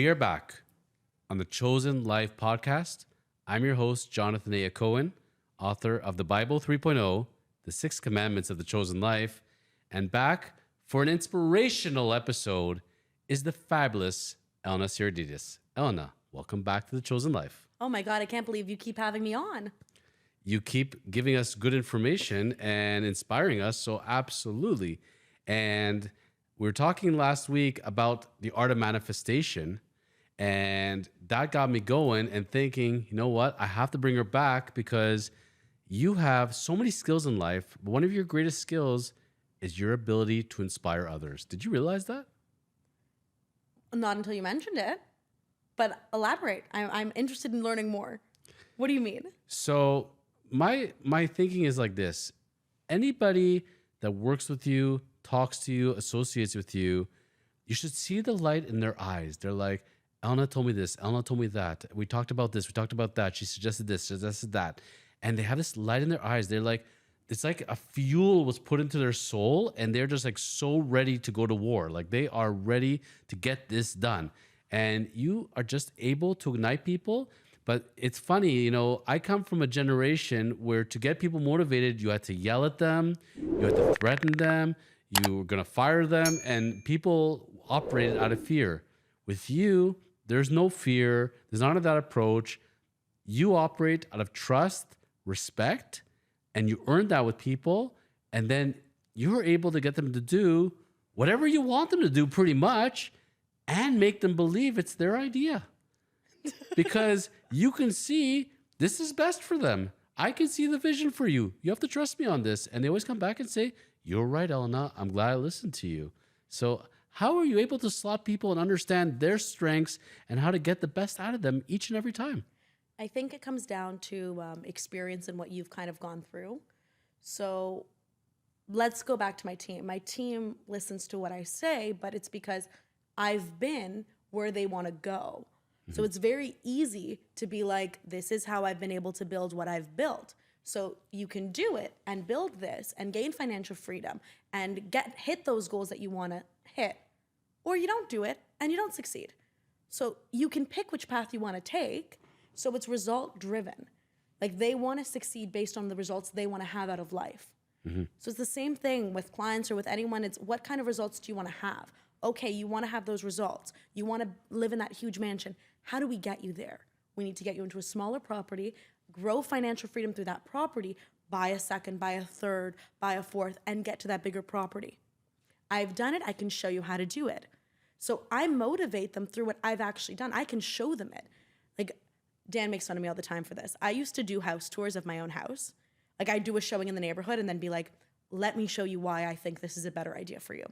We are back on the Chosen Life podcast. I'm your host, Jonathan A. Cohen, author of the Bible 3.0, the 6 Commandments of the Chosen Life. And back for an inspirational episode is the fabulous Elena Sirididis. Elena, welcome back to the Chosen Life. Oh my God, I can't believe you keep having me on. You keep giving us good information and inspiring us, so absolutely. And we were talking last week about the art of manifestation, and that got me going and thinking, you know what? I have to bring her back because you have so many skills in life. But one of your greatest skills is your ability to inspire others. Did you realize that? Not until you mentioned it, but elaborate. I'm interested in learning more. What do you mean? So my thinking is like this. Anybody that works with you, talks to you, associates with you, you should see the light in their eyes. They're like, Elena told me this, Elena told me that. We talked about this, we talked about that. She suggested this, suggested that. And they have this light in their eyes. They're like, it's like a fuel was put into their soul and they're just like so ready to go to war. Like they are ready to get this done. And you are just able to ignite people. But it's funny, you know, I come from a generation where to get people motivated, you had to yell at them, you had to threaten them, you were going to fire them, and people operated out of fear. With you, there's no fear. There's none of that approach. You operate out of trust, respect, and you earn that with people. And then you're able to get them to do whatever you want them to do pretty much and make them believe it's their idea. Because you can see this is best for them. I can see the vision for you. You have to trust me on this. And they always come back and say, you're right, Elena. I'm glad I listened to you. So how are you able to slot people and understand their strengths and how to get the best out of them each and every time? I think it comes down to experience and what you've kind of gone through. So let's go back to my team. My team listens to what I say, but it's because I've been where they want to go. So it's very easy to be like, this is how I've been able to build what I've built. So you can do it and build this and gain financial freedom and hit those goals that you want to hit, or you don't do it and you don't succeed. So you can pick which path you want to take. So it's result driven. Like they want to succeed based on the results they want to have out of life. So it's the same thing with clients or with anyone. It's what kind of results do you want to have? Okay, you want to have those results. You want to live in that huge mansion. How do we get you there? We need to get you into a smaller property, grow financial freedom through that property, buy a second, buy a third, buy a fourth, and get to that bigger property. I've done it. I can show you how to do it. So I motivate them through what I've actually done. I can show them it. Like Dan makes fun of me all the time for this. I used to do house tours of my own house. Like I'd do a showing in the neighborhood and then be like, let me show you why I think this is a better idea for you.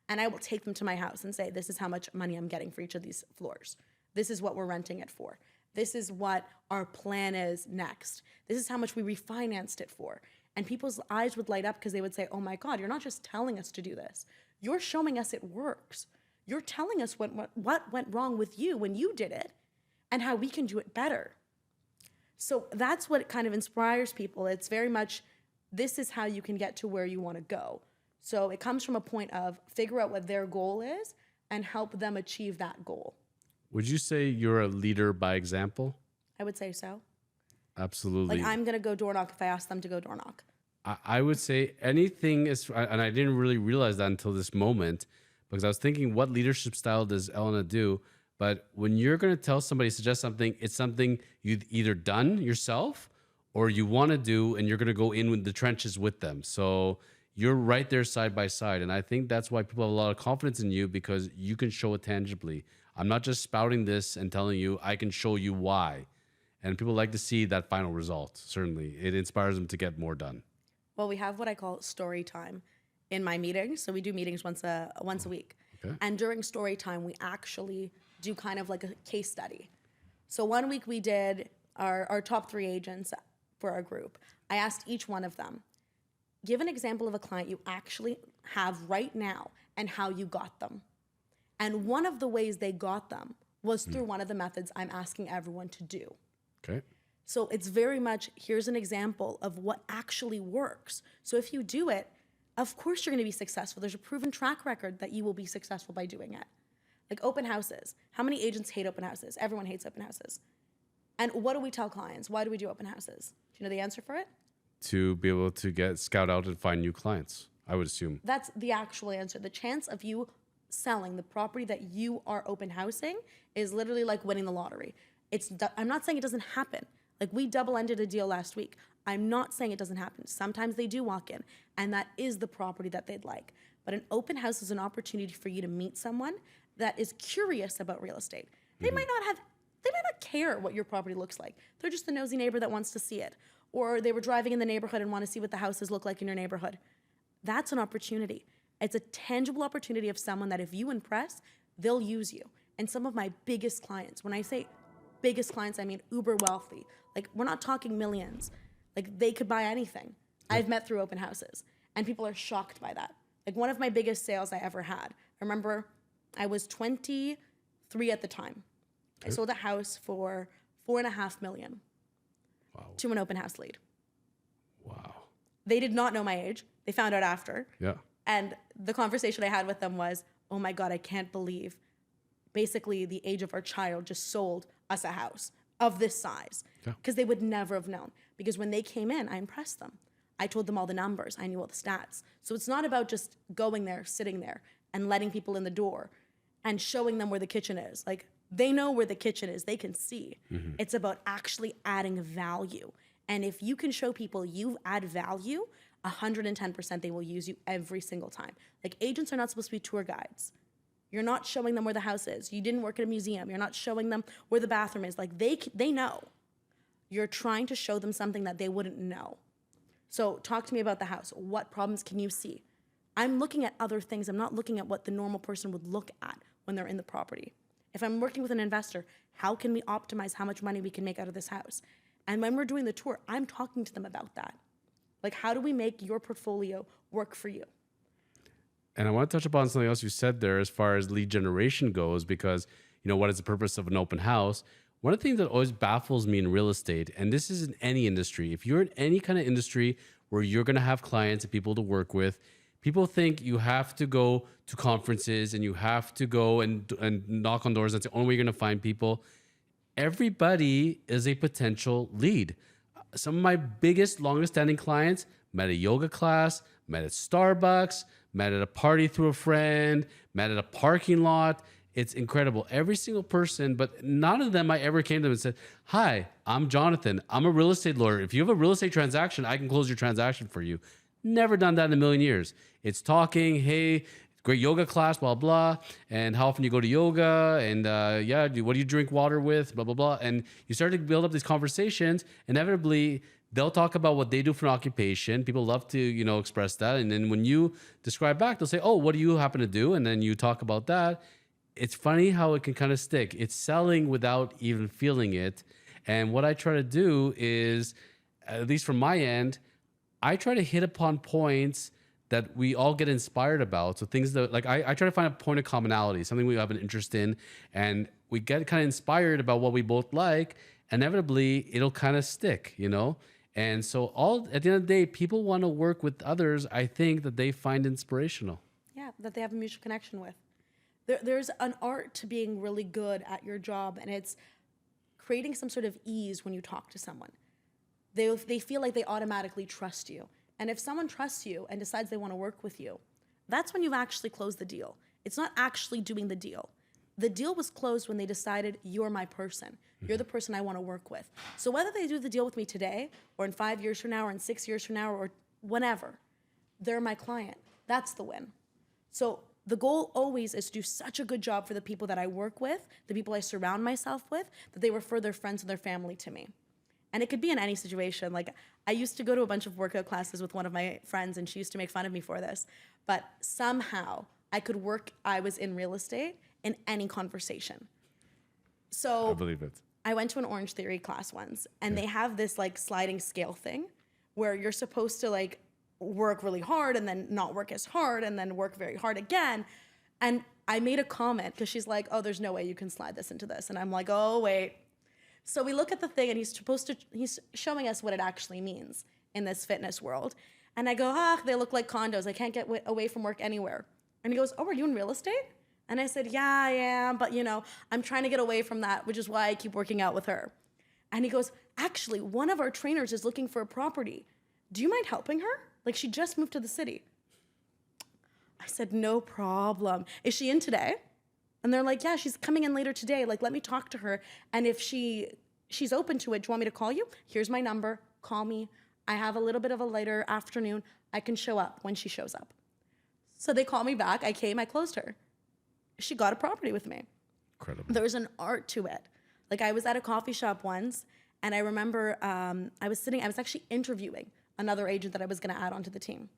And I will take them to my house and say, this is how much money I'm getting for each of these floors. This is what we're renting it for. This is what our plan is next. This is how much we refinanced it for. And people's eyes would light up because they would say, oh my God, you're not just telling us to do this. You're showing us it works. You're telling us what went wrong with you when you did it and how we can do it better. So that's what kind of inspires people. It's very much, this is how you can get to where you want to go. So it comes from a point of figure out what their goal is and help them achieve that goal. Would you say you're a leader by example? I would say so. Absolutely. Like I'm going to go door knock if I ask them to go door knock. I would say anything is, and I didn't really realize that until this moment, because I was thinking, what leadership style does Elena do? But when you're going to tell somebody, suggest something, it's something you've either done yourself or you want to do, and you're going to go in with the trenches with them. So you're right there side by side. And I think that's why people have a lot of confidence in you, because you can show it tangibly. I'm not just spouting this and telling you, I can show you why. And people like to see that final result. Certainly. It inspires them to get more done. Well, we have what I call story time in my meetings. So we do meetings once a week. Okay. And during story time, we actually do kind of like a case study. So one week we did our top 3 agents for our group. I asked each one of them, give an example of a client you actually have right now and how you got them. And one of the ways they got them was through one of the methods I'm asking everyone to do. Okay. So it's very much, here's an example of what actually works. So if you do it, of course you're going to be successful. There's a proven track record that you will be successful by doing it. Like open houses. How many agents hate open houses? Everyone hates open houses. And what do we tell clients? Why do we do open houses? Do you know the answer for it? To be able to scout out and find new clients, I would assume. That's the actual answer. The chance of you selling the property that you are open housing is literally like winning the lottery. I'm not saying it doesn't happen. Like we double-ended a deal last week. I'm not saying it doesn't happen. Sometimes they do walk in, and that is the property that they'd like. But an open house is an opportunity for you to meet someone that is curious about real estate. They might not care what your property looks like. They're just the nosy neighbor that wants to see it. Or they were driving in the neighborhood and want to see what the houses look like in your neighborhood. That's an opportunity. It's a tangible opportunity of someone that if you impress, they'll use you. And some of my biggest clients, when I say biggest clients, I mean uber wealthy. Like we're not talking millions. Like they could buy anything. I've met through open houses, and people are shocked by that. Like one of my biggest sales I ever had. I remember I was 23 at the time. I sold a house for $4.5 million to an open house lead. Wow. They did not know my age. They found out after. Yeah. And the conversation I had with them was, oh my God, I can't believe basically the age of our child just sold us a house of this size. Because they would never have known. Because when they came in, I impressed them. I told them all the numbers. I knew all the stats. So it's not about just going there, sitting there, and letting people in the door and showing them where the kitchen is. Like, they know where the kitchen is. They can see. It's about actually adding value. And if you can show people you add value, 110% they will use you every single time. Like, agents are not supposed to be tour guides. You're not showing them where the house is. You didn't work at a museum. You're not showing them where the bathroom is. Like, they know. You're trying to show them something that they wouldn't know. So talk to me about the house. What problems can you see? I'm looking at other things. I'm not looking at what the normal person would look at when they're in the property. If I'm working with an investor, how can we optimize how much money we can make out of this house? And when we're doing the tour, I'm talking to them about that. Like, how do we make your portfolio work for you? And I want to touch upon something else you said there as far as lead generation goes, because, what is the purpose of an open house? One of the things that always baffles me in real estate, and this is in any industry, if you're in any kind of industry where you're going to have clients and people to work with, people think you have to go to conferences and you have to go and knock on doors. That's the only way you're going to find people. Everybody is a potential lead. Some of my biggest, longest standing clients met at a yoga class, met at Starbucks, met at a party through a friend, met at a parking lot. It's incredible. Every single person, but none of them I ever came to them and said, hi, I'm Jonathan. I'm a real estate lawyer. If you have a real estate transaction, I can close your transaction for you. Never done that in a million years. It's talking, hey, great yoga class, blah, blah. And how often you go to yoga? And what do you drink water with? Blah, blah, blah. And you start to build up these conversations. Inevitably, they'll talk about what they do for an occupation. People love to, express that. And then when you describe back, they'll say, oh, what do you happen to do? And then you talk about that. It's funny how it can kind of stick. It's selling without even feeling it. And what I try to do is, at least from my end, I try to hit upon points that we all get inspired about. So things that, like, I try to find a point of commonality, something we have an interest in, and we get kind of inspired about what we both like. Inevitably, it'll kind of stick, And so at the end of the day, people want to work with others, I think, that they find inspirational. Yeah, that they have a mutual connection with. There's an art to being really good at your job, and it's creating some sort of ease when you talk to someone. They feel like they automatically trust you. And if someone trusts you and decides they want to work with you, that's when you've actually closed the deal. It's not actually doing the deal. The deal was closed when they decided you're my person. You're the person I want to work with. So whether they do the deal with me today or in 5 years from now or in 6 years from now or whenever, they're my client. That's the win. So the goal always is to do such a good job for the people that I work with, the people I surround myself with, that they refer their friends and their family to me. And it could be in any situation. Like, I used to go to a bunch of workout classes with one of my friends, and she used to make fun of me for this. But somehow I was in real estate in any conversation. So I believe it. I went to an Orange Theory class once, and they have this like sliding scale thing where you're supposed to like work really hard and then not work as hard and then work very hard again. And I made a comment because she's like, oh, there's no way you can slide this into this. And I'm like, oh, wait. So we look at the thing, and he's showing us what it actually means in this fitness world. And I go, they look like condos. I can't get away from work anywhere. And he goes, oh, are you in real estate? And I said, yeah, I am. But, I'm trying to get away from that, which is why I keep working out with her. And he goes, actually, one of our trainers is looking for a property. Do you mind helping her? Like, she just moved to the city. I said, no problem. Is she in today? And they're like, yeah, she's coming in later today. Like, let me talk to her. And if she's open to it, do you want me to call you? Here's my number. Call me. I have a little bit of a later afternoon. I can show up when she shows up. So they call me back. I came, I closed her. She got a property with me. Incredible. There was an art to it. Like, I was at a coffee shop once, and I remember I was actually interviewing another agent that I was going to add onto the team.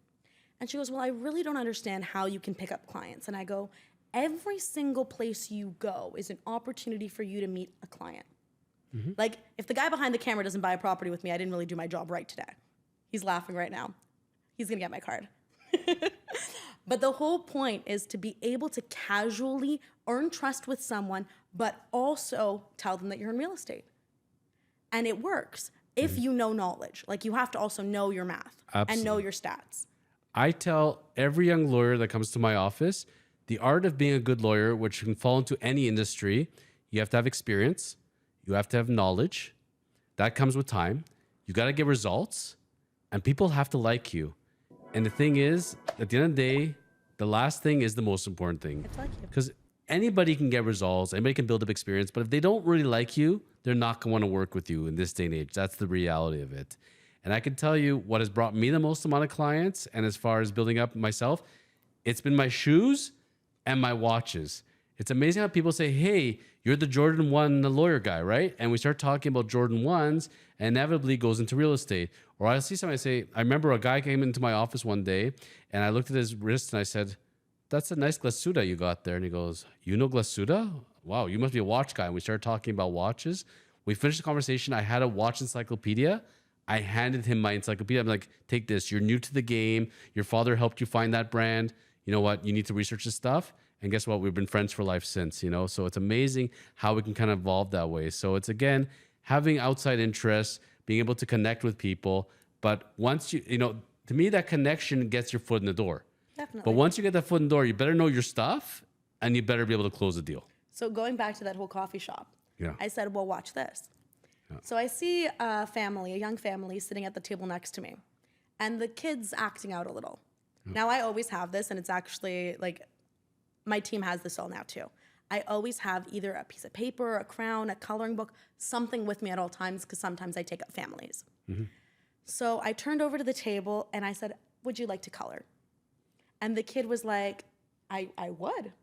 And she goes, well, I really don't understand how you can pick up clients. And I go, every single place you go is an opportunity for you to meet a client. Mm-hmm. Like, if the guy behind the camera doesn't buy a property with me, I didn't really do my job right today. He's laughing right now. He's going to get my card. But the whole point is to be able to casually earn trust with someone, but also tell them that you're in real estate. And it works if you know knowledge. Like, you have to also know your math and know your stats. I tell every young lawyer that comes to my office, the art of being a good lawyer, which can fall into any industry, you have to have experience, you have to have knowledge. That comes with time. You got to get results, and people have to like you. And the thing is, at the end of the day, the last thing is the most important thing. It's like you. Because anybody can get results, anybody can build up experience, but if they don't really like you, they're not going to want to work with you in this day and age. That's the reality of it. And I can tell you what has brought me the most amount of clients, and as far as building up myself, it's been my shoes and my watches. It's amazing how people say, hey, you're the Jordan 1 the lawyer guy, right? And we start talking about Jordan 1s, and inevitably goes into real estate. Or I'll see somebody say, I remember a guy came into my office one day, and I looked at his wrist and I said, that's a nice glasuda you got there. And he goes, you know glasuda? Wow, you must be a watch guy. And we started talking about watches. We finished the conversation. I had a watch encyclopedia. I handed him my encyclopedia. I'm like, take this. You're new to the game. Your father helped you find that brand. You know what? You need to research this stuff. And guess what? We've been friends for life since, So it's amazing how we can kind of evolve that way. So it's, again, having outside interests, being able to connect with people. But once to me, that connection gets your foot in the door. Definitely. But once you get that foot in the door, you better know your stuff, and you better be able to close the deal. So going back to that whole coffee shop, I said, well, watch this. Yeah. So I see a young family sitting at the table next to me, and the kid's acting out a little. Yeah. Now, I always have this, and it's actually like my team has this all now too. I always have either a piece of paper, a crayon, a coloring book, something with me at all times, because sometimes I take up families. Mm-hmm. So I turned over to the table and I said, would you like to color? And the kid was like, I would.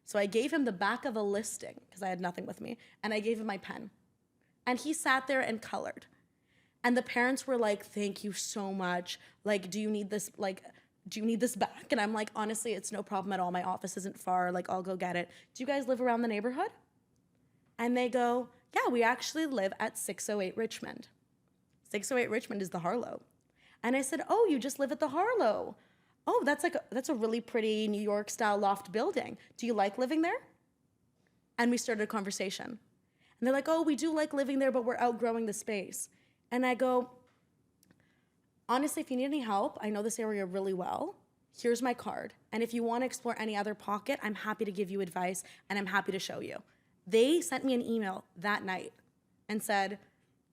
So I gave him the back of a listing, because I had nothing with me, and I gave him my pen. And he sat there and colored. And the parents were like, thank you so much. Like, do you need this? Do you need this back? And I'm like, honestly, it's no problem at all. My office isn't far. Like, I'll go get it. Do you guys live around the neighborhood? And they go, yeah, we actually live at 608 Richmond. 608 Richmond is the Harlow. And I said, oh, you just live at the Harlow. Oh, that's a really pretty New York style loft building. Do you like living there? And we started a conversation. And they're like, oh, we do like living there, but we're outgrowing the space. And I go, honestly, if you need any help, I know this area really well. Here's my card. And if you want to explore any other pocket, I'm happy to give you advice, and I'm happy to show you. They sent me an email that night and said,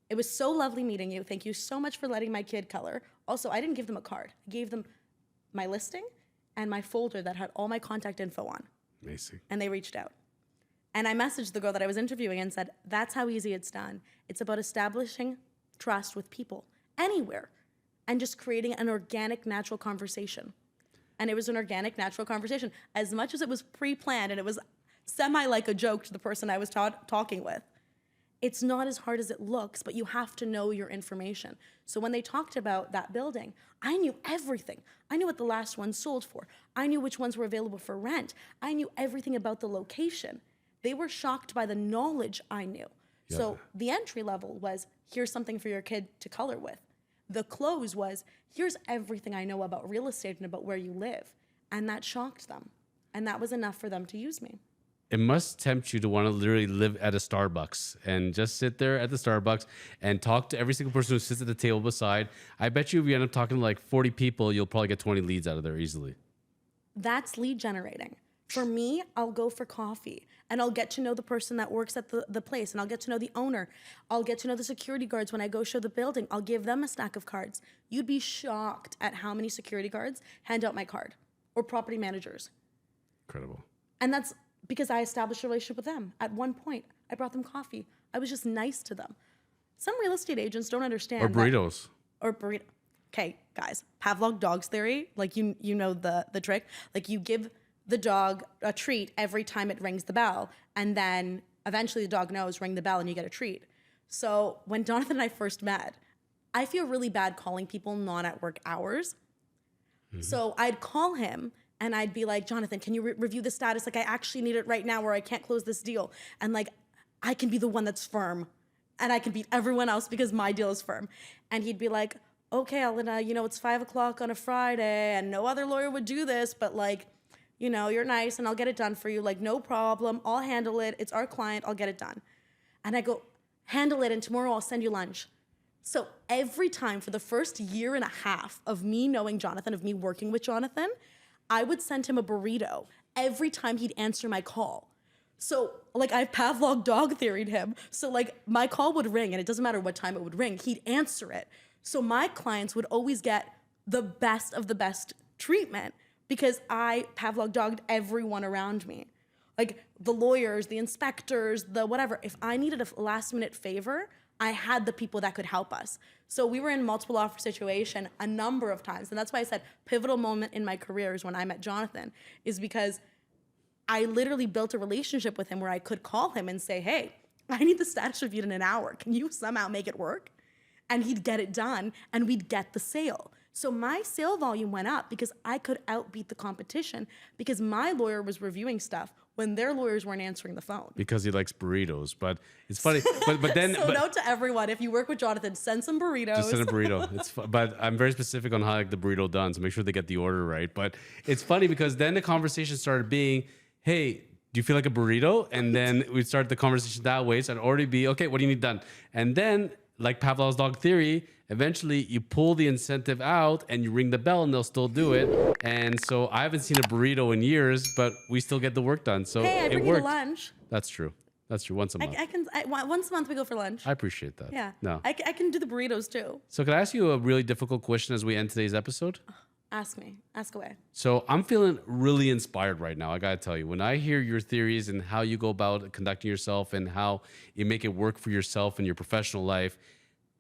it was so lovely meeting you. Thank you so much for letting my kid color. Also, I didn't give them a card. I gave them my listing and my folder that had all my contact info on. Amazing. And they reached out. And I messaged the girl that I was interviewing and said, that's how easy it's done. It's about establishing trust with people anywhere and just creating an organic, natural conversation. And it was an organic, natural conversation. As much as it was pre-planned and it was semi like a joke to the person I was talking with, it's not as hard as it looks, but you have to know your information. So when they talked about that building, I knew everything. I knew what the last one sold for. I knew which ones were available for rent. I knew everything about the location. They were shocked by the knowledge I knew. Yeah. So the entry level was, here's something for your kid to color with. The close was, here's everything I know about real estate and about where you live. And that shocked them. And that was enough for them to use me. It must tempt you to want to literally live at a Starbucks and just sit there at the Starbucks and talk to every single person who sits at the table beside. I bet you if you end up talking to like 40 people, you'll probably get 20 leads out of there easily. That's lead generating. For me, I'll go for coffee and I'll get to know the person that works at the place, and I'll get to know the owner. I'll get to know the security guards when I go show the building. I'll give them a stack of cards. You'd be shocked at how many security guards hand out my card, or property managers. Incredible. And that's because I established a relationship with them. At one point, I brought them coffee. I was just nice to them. Some real estate agents don't understand. Or burritos. Or burrito. Okay, guys, Pavlov dog's theory, like you know the trick. Like you give the dog a treat every time it rings the bell, and then eventually the dog knows, ring the bell and you get a treat. So when Jonathan and I first met, I feel really bad calling people not at work hours. So I'd call him and I'd be like, Jonathan, can you review the status? Like, I actually need it right now, or I can't close this deal. And like, I can be the one that's firm, and I can beat everyone else because my deal is firm. And he'd be like, okay, Elena, you know, it's 5 o'clock on a Friday and no other lawyer would do this, but like, you know, you're nice and I'll get it done for you. Like, no problem. I'll handle it. It's our client. I'll get it done. And I go, handle it, and tomorrow I'll send you lunch. So every time for the first year and a half of me knowing Jonathan, of me working with Jonathan, I would send him a burrito every time he'd answer my call. So like, I Pavlov dog theoried him. So like, my call would ring and it doesn't matter what time it would ring, he'd answer it. So my clients would always get the best of the best treatment because I Pavlov dogged everyone around me. Like the lawyers, the inspectors, the whatever. If I needed a last minute favor, I had the people that could help us. So we were in multiple offer situation a number of times. And that's why I said pivotal moment in my career is when I met Jonathan, is because I literally built a relationship with him where I could call him and say, hey, I need the status reviewed in an hour. Can you somehow make it work? And he'd get it done and we'd get the sale. So my sale volume went up because I could outbeat the competition because my lawyer was reviewing stuff when their lawyers weren't answering the phone. Because he likes burritos. But it's funny. But then... So note to everyone, if you work with Jonathan, send some burritos. Just send a burrito. But I'm very specific on how I like the burrito done, so make sure they get the order right. But it's funny because then the conversation started being, hey, do you feel like a burrito? And then we'd start the conversation that way. So it'd already be, okay, what do you need done? And then, like Pavlov's dog theory, eventually you pull the incentive out and you ring the bell and they'll still do it. And so I haven't seen a burrito in years, but we still get the work done. So hey, I bring it you worked. to lunch. That's true. That's true. Once a month. Once a month we go for lunch. I appreciate that. Yeah. No. I can do the burritos too. So can I ask you a really difficult question as we end today's episode? Ask me. Ask away. So I'm feeling really inspired right now. I gotta tell you, when I hear your theories and how you go about conducting yourself and how you make it work for yourself in your professional life,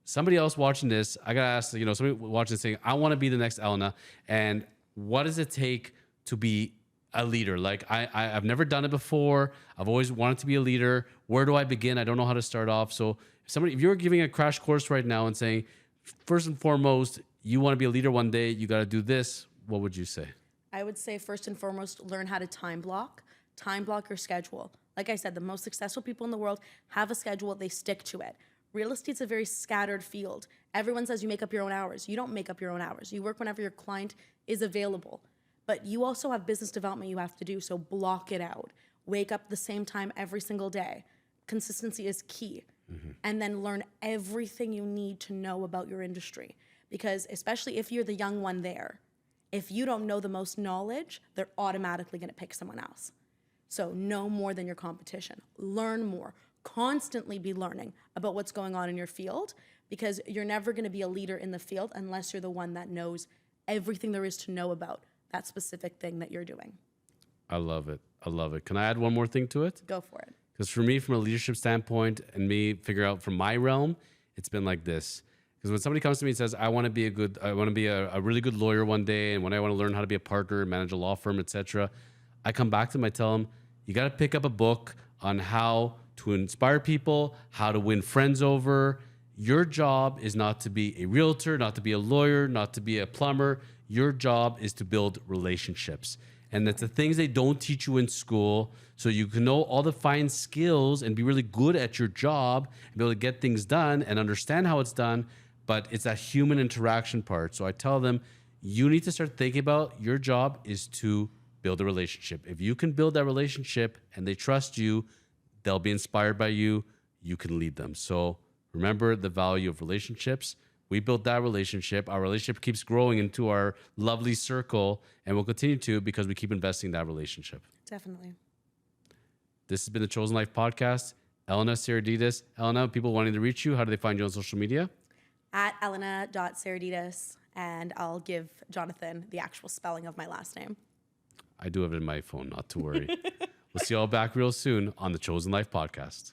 somebody else watching this, I gotta ask, somebody watching this saying, I want to be the next Elena. And what does it take to be a leader? Like I've never done it before. I've always wanted to be a leader. Where do I begin? I don't know how to start off. So if you're giving a crash course right now and saying, first and foremost, you want to be a leader one day, you got to do this, what would you say? I would say first and foremost, learn how to time block your schedule. Like I said, the most successful people in the world have a schedule, they stick to it. Real estate's a very scattered field. Everyone says you make up your own hours. You don't make up your own hours. You work whenever your client is available. But you also have business development you have to do, so block it out. Wake up the same time every single day. Consistency is key. And then learn everything you need to know about your industry. Because especially if you're the young one there, if you don't know the most knowledge, they're automatically going to pick someone else. So know more than your competition. Learn more. Constantly be learning about what's going on in your field, because you're never going to be a leader in the field unless you're the one that knows everything there is to know about that specific thing that you're doing. I love it. I love it. Can I add one more thing to it? Go for it. Because for me, from a leadership standpoint and me figure out from my realm, it's been like this. Because when somebody comes to me and says, I want to be a really good lawyer one day, and when I want to learn how to be a partner, manage a law firm, etc., I come back to them, I tell them, you got to pick up a book on how to inspire people, how to win friends over. Your job is not to be a realtor, not to be a lawyer, not to be a plumber. Your job is to build relationships. And that's the things they don't teach you in school. So you can know all the fine skills and be really good at your job and be able to get things done and understand how it's done. But it's that human interaction part. So I tell them, you need to start thinking about your job is to build a relationship. If you can build that relationship and they trust you, they'll be inspired by you. You can lead them. So remember the value of relationships. We built that relationship. Our relationship keeps growing into our lovely circle, and we'll continue to because we keep investing in that relationship. Definitely. This has been the Chosen Life Podcast. Elena Saradides. Elena, people wanting to reach you, how do they find you on social media? At elena.saradides, and I'll give Jonathan the actual spelling of my last name. I do have it in my phone, not to worry. We'll see you all back real soon on the Chosen Life Podcast.